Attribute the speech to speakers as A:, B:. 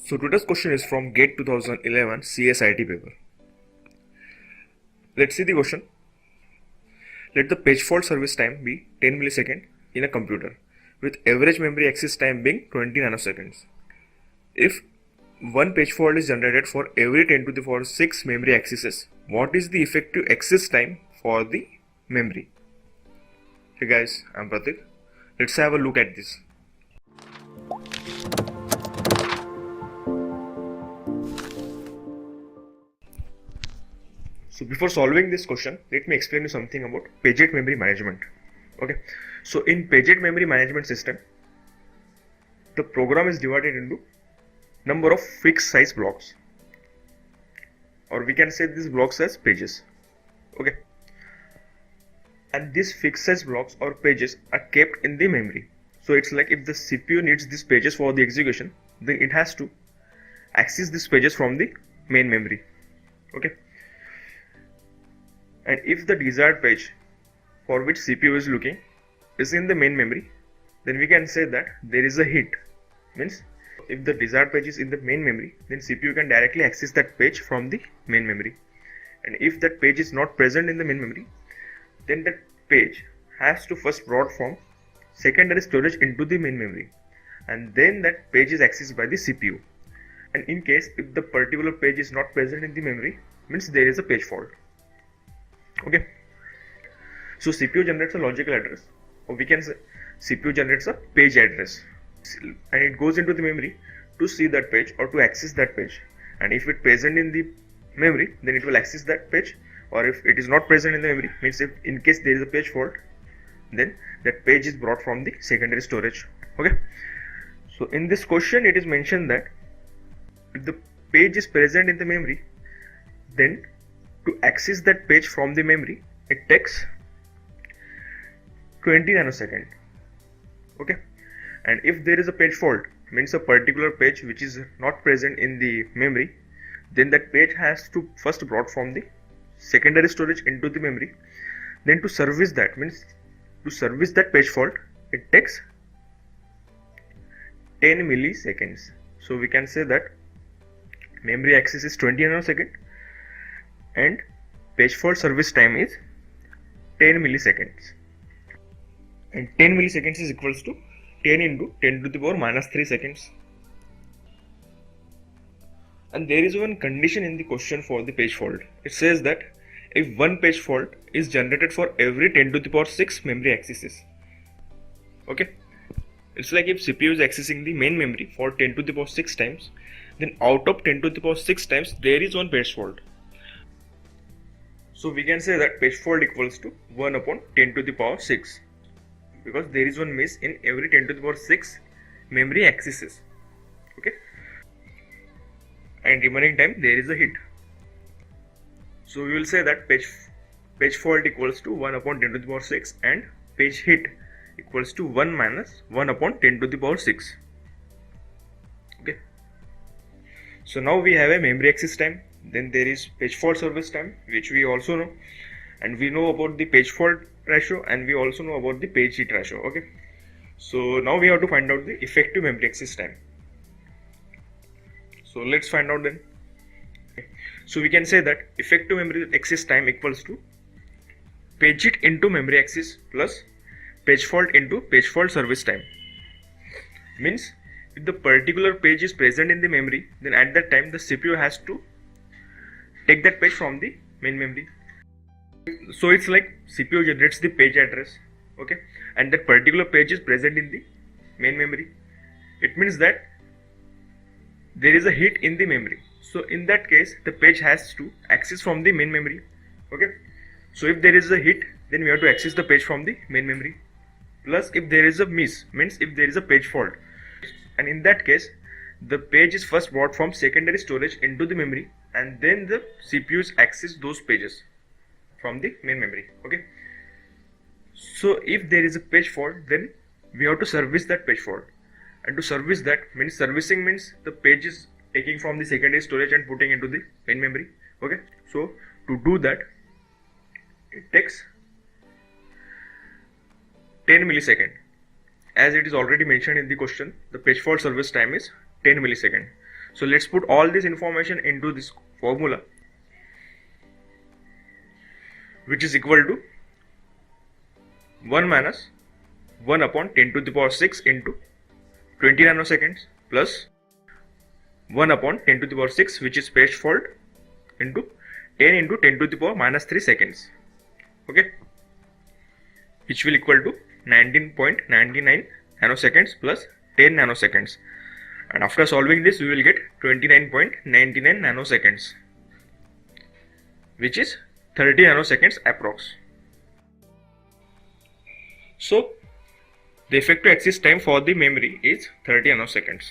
A: So today's question is from GATE 2011 CSIT paper. Let's see the question. Let the page fault service time be 10 milliseconds in a computer with average memory access time being 20 nanoseconds. If one page fault is generated for every 10 to the power 6 memory accesses, what is the effective access time for the memory? Hey guys, I'm Pratik. Let's have a look at this. So before solving this question, let me explain you something about Paget memory management. Okay, so in Paget memory management system, the program is divided into number of fixed size blocks, or we can say these blocks as pages. Okay, and these fixed size blocks or pages are kept in the memory. So it's like if the CPU needs these pages for the execution, then it has to access these pages from the main memory. Okay, and if the desired page for which CPU is looking is in the main memory, then we can say that there is a hit. Means if the desired page is in the main memory, then CPU can directly access that page from the main memory. And if that page is not present in the main memory, then that page has to first brought from secondary storage into the main memory, and then that page is accessed by the CPU. And in case if the particular page is not present in the memory, means there is a page fault. Okay, so CPU generates a logical address, or we can say CPU generates a page address, and it goes into the memory to see that page or to access that page. And if it present in the memory, then it will access that page, or if it is not present in the memory, means if in case there is a page fault, then that page is brought from the secondary storage. Okay, so in this question it is mentioned that if the page is present in the memory, then to access that page from the memory, it takes 20 nanoseconds. Okay, and if there is a page fault, means a particular page which is not present in the memory, then that page has to first brought from the secondary storage into the memory. Then to service that, means to service that page fault, it takes 10 milliseconds. So we can say that memory access is 20 nanoseconds and page fault service time is 10 milliseconds, and 10 milliseconds is equals to 10 into 10 to the power minus 3 seconds. And there is one condition in the question for the page fault. It says that if one page fault is generated for every 10 to the power 6 memory accesses. Okay, it's like if CPU is accessing the main memory for 10 to the power 6 times, then out of 10 to the power 6 times there is one page fault. So we can say that page fault equals to 1 upon 10 to the power 6, because there is one miss in every 10 to the power 6 memory accesses. Okay, and remaining time there is a hit. So we will say that page fault equals to 1 upon 10 to the power 6 and page hit equals to 1 minus 1 upon 10 to the power 6. Okay, so now we have a memory access time, then there is page fault service time, which we also know, and we know about the page fault ratio, and we also know about the page hit ratio. Okay, so now we have to find out the effective memory access time. So let's find out then. Okay. So we can say that effective memory access time equals to page hit into memory access plus page fault into page fault service time. Means if the particular page is present in the memory, then at that time the CPU has to take that page from the main memory. So it's like CPU generates the page address, okay, and that particular page is present in the main memory. It means that there is a hit in the memory. So in that case, the page has to access from the main memory. Okay, so if there is a hit, then we have to access the page from the main memory. Plus if there is a miss, means if there is a page fault, and in that case the page is first brought from secondary storage into the memory, and then the CPUs access those pages from the main memory. Okay, so if there is a page fault, then we have to service that page fault, and to service that means servicing means the page is taking from the secondary storage and putting into the main memory. Okay, so to do that it takes 10 milliseconds. As it is already mentioned in the question, the page fault service time is 10 milliseconds. So let's put all this information into this formula, which is equal to 1 minus 1 upon 10 to the power 6 into 20 nanoseconds plus 1 upon 10 to the power 6, which is page fault, into 10 into 10 to the power minus 3 seconds. Okay, which will equal to 19.99 nanoseconds plus 10 nanoseconds. And after solving this, we will get 29.99 nanoseconds, which is 30 nanoseconds approx. So the effective access time for the memory is 30 nanoseconds.